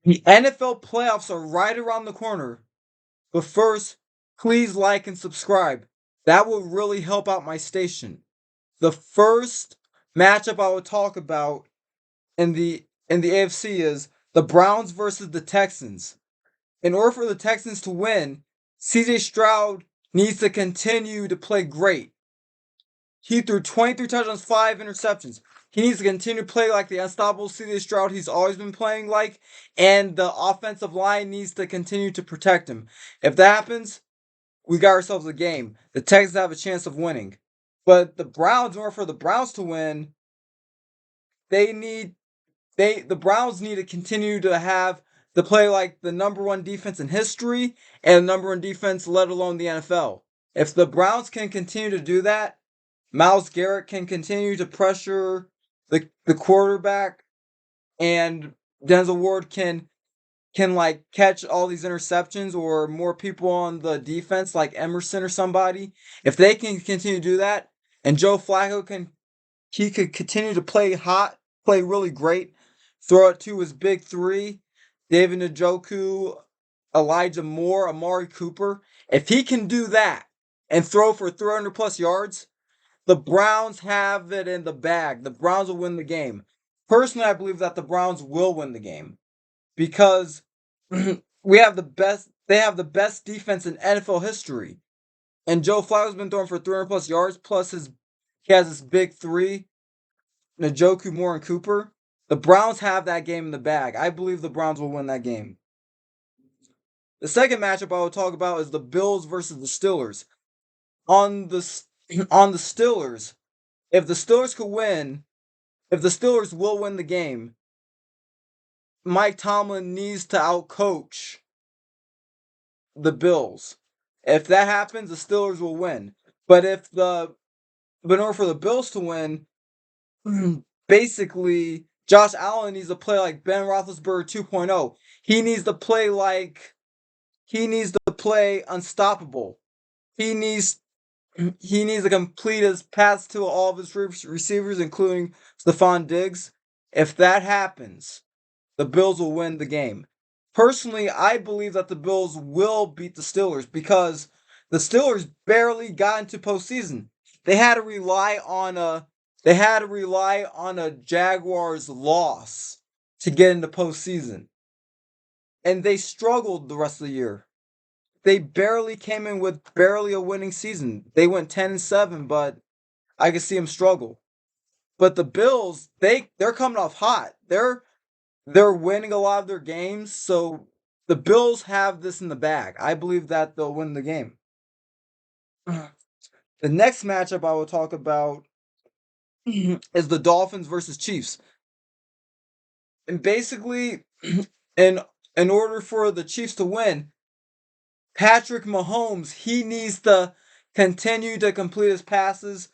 The NFL playoffs are right around the corner. But first, please like and subscribe. That will really help out my station. The first matchup I will talk about in the AFC is the Browns versus the Texans. In order for the Texans to win, CJ Stroud needs to continue to play great. He threw 23 touchdowns, 5 interceptions. He needs to continue to play like the unstoppable CJ Stroud he's always been playing like, and the offensive line needs to continue to protect him. If that happens, we got ourselves a game. The Texans have a chance of winning. But the Browns, in order for the Browns to win, they need the Browns need to continue to play like the number one defense in history and number one defense, let alone the NFL. If the Browns can continue to do that, Myles Garrett can continue to pressure the quarterback, and Denzel Ward can like catch all these interceptions, or more people on the defense like Emerson or somebody. If they can continue to do that, and Joe Flacco could continue to play hot, play really great, throw it to his big three, David Njoku, Elijah Moore, Amari Cooper. If he can do that and throw for 300 plus yards, the Browns have it in the bag. The Browns will win the game. Personally, I believe that the Browns will win the game because we have the best. They have the best defense in NFL history, and Joe Flacco's been throwing for 300 plus yards. Plus, he has his big three, Njoku, Moore, and Cooper. The Browns have that game in the bag. I believe the Browns will win that game. The second matchup I will talk about is the Bills versus the Steelers. On the on the Steelers, if the Steelers could win, if the Steelers will win the game, Mike Tomlin needs to outcoach the Bills. If that happens, the Steelers will win. But in order for the Bills to win, basically Josh Allen needs to play like Ben Roethlisberger 2.0. He needs to play unstoppable. He needs he needs to complete his pass to all of his receivers, including Stephon Diggs. If that happens, the Bills will win the game. Personally, I believe that the Bills will beat the Steelers because the Steelers barely got into postseason. They had to rely on a Jaguars loss to get into postseason. And they struggled the rest of the year. They barely came in with barely a winning season. They went 10-7, but I could see them struggle. But the Bills, they're coming off hot. They're winning a lot of their games, so the Bills have this in the bag. I believe that they'll win the game. The next matchup I will talk about is the Dolphins versus Chiefs. And basically, in in order for the Chiefs to win, Patrick Mahomes, he needs to continue to complete his passes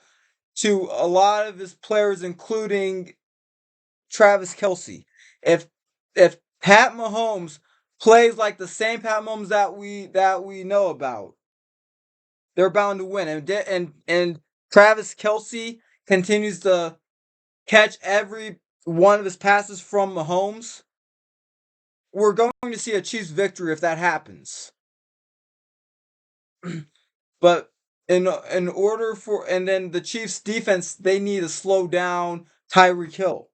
to a lot of his players, including Travis Kelce. If if Pat Mahomes plays like the same Pat Mahomes that we know about, they're bound to win. And Travis Kelce continues to catch every one of his passes from Mahomes. We're going to see a Chiefs victory if that happens. But in order for and then the Chiefs defense, they need to slow down Tyreek Hill.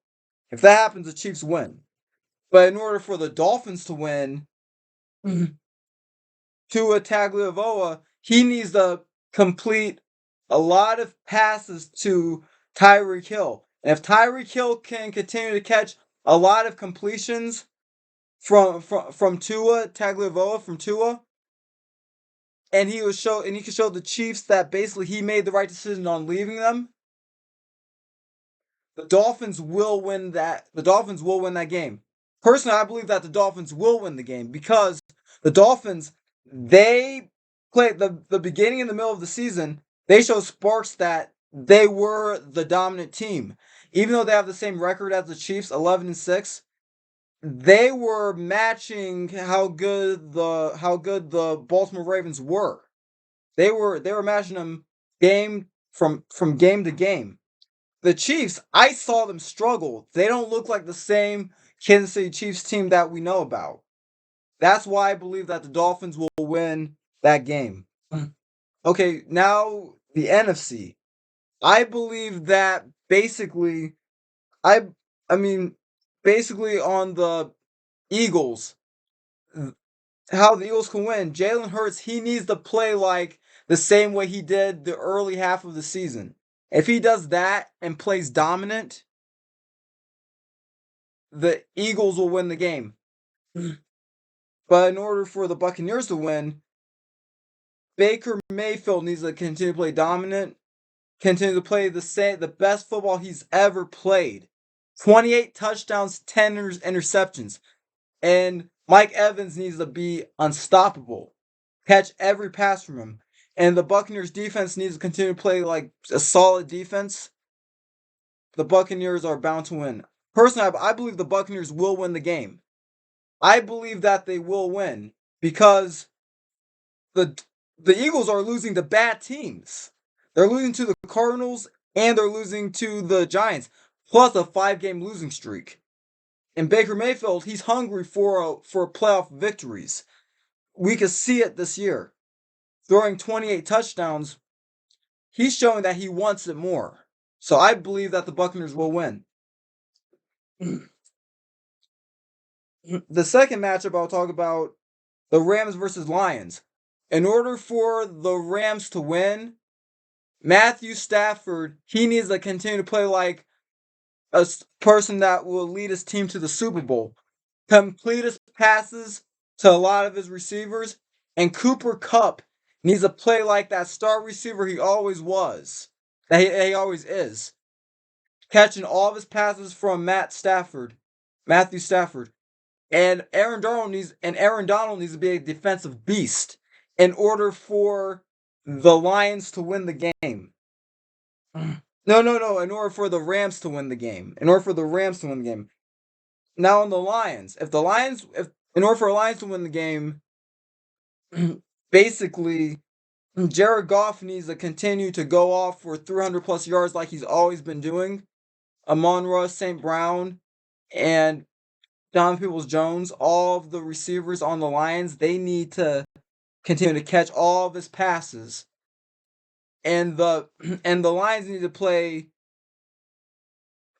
If that happens, the Chiefs win. But in order for the Dolphins to win, Tua Tagovailoa, he needs to complete a lot of passes to Tyreek Hill. And if Tyreek Hill can continue to catch a lot of completions from Tua Tagovailoa from Tua, and he can show the Chiefs that basically he made the right decision on leaving them, the Dolphins will win that. The Dolphins will win that game. Personally, I believe that the Dolphins will win the game because the Dolphins, they played the beginning and the middle of the season. They showed sparks that they were the dominant team. Even though they have the same record as the Chiefs, 11-6, they were matching how good the Baltimore Ravens were. They were matching them game from game to game. The Chiefs, I saw them struggle. They don't look like the same Kansas City Chiefs team that we know about. That's why I believe that the Dolphins will win that game. Okay, now the NFC. I believe that basically, I I mean, basically on the Eagles, how the Eagles can win. Jalen Hurts, he needs to play like the same way he did the early half of the season. If he does that and plays dominant, the Eagles will win the game. But in order for the Buccaneers to win, Baker Mayfield needs to continue to play dominant, continue to play the best football he's ever played. 28 touchdowns, 10 interceptions. And Mike Evans needs to be unstoppable. Catch every pass from him. And the Buccaneers defense needs to continue to play like a solid defense. The Buccaneers are bound to win. Personally, I believe the Buccaneers will win the game. I believe that they will win because the the Eagles are losing to bad teams. They're losing to the Cardinals and they're losing to the Giants, plus a 5-game losing streak. And Baker Mayfield, he's hungry for playoff victories. We can see it this year. Throwing 28 touchdowns, he's showing that he wants it more. So I believe that the Buccaneers will win. The second matchup I'll talk about, the Rams versus Lions. In order for the Rams to win, Matthew Stafford, he needs to continue to play like a person that will lead his team to the Super Bowl. Complete his passes to a lot of his receivers, and Cooper Kupp needs to play like that star receiver he always was, that he always is, catching all of his passes from Matthew Stafford, and Aaron Donald needs to be a defensive beast in order for the Lions to win the game. No. In order for the Rams to win the game. Now on the Lions, if in order for the Lions to win the game, basically Jared Goff needs to continue to go off for 300 plus yards like he's always been doing. Amon-Ra St. Brown and Don Peoples-Jones, all of the receivers on the Lions, they need to continue to catch all of his passes. And the Lions need to play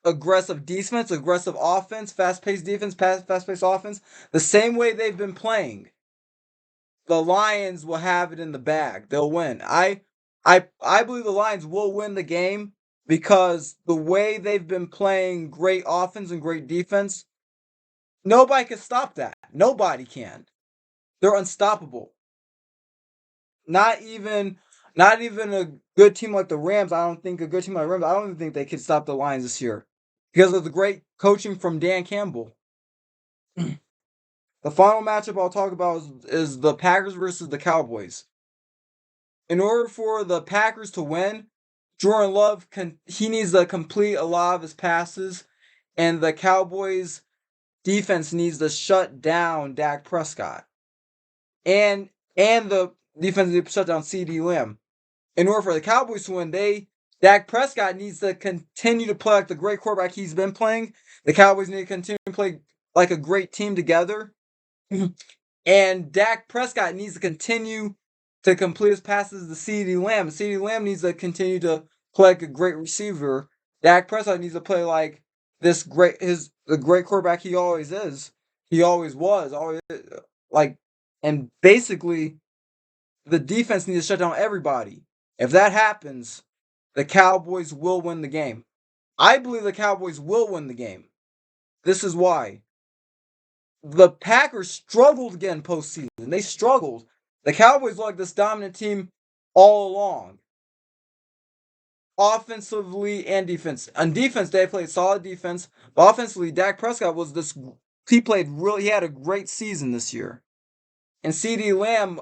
aggressive defense, aggressive offense, fast-paced defense, fast-paced offense, the same way they've been playing. The Lions will have it in the bag. They'll win. I believe the Lions will win the game because the way they've been playing great offense and great defense, nobody can stop that. Nobody can. They're unstoppable. Not even a good team like the Rams. I don't even think they could stop the Lions this year because of the great coaching from Dan Campbell. The final matchup I'll talk about is the Packers versus the Cowboys. In order for the Packers to win, Jordan Love he needs to complete a lot of his passes, and the Cowboys defense needs to shut down Dak Prescott. And the defense needs to shut down CeeDee Lamb. In order for the Cowboys to win, Dak Prescott needs to continue to play like the great quarterback he's been playing. The Cowboys need to continue to play like a great team together. And Dak Prescott needs to continue to complete his passes to CeeDee Lamb. CeeDee Lamb needs to continue to play like a great receiver. Dak Prescott needs to play like the great quarterback he always is. He always was. And basically the defense needs to shut down everybody. If that happens, the Cowboys will win the game. I believe the Cowboys will win the game. This is why. The Packers struggled again postseason. They struggled. The Cowboys were like this dominant team all along. Offensively and defense. On defense, they played solid defense. But offensively, Dak Prescott he had a great season this year. And CeeDee Lamb,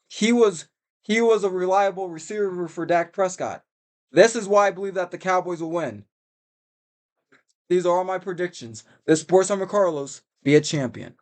he was a reliable receiver for Dak Prescott. This is why I believe that the Cowboys will win. These are all my predictions. This is Sports Summer Carlos. Be a champion.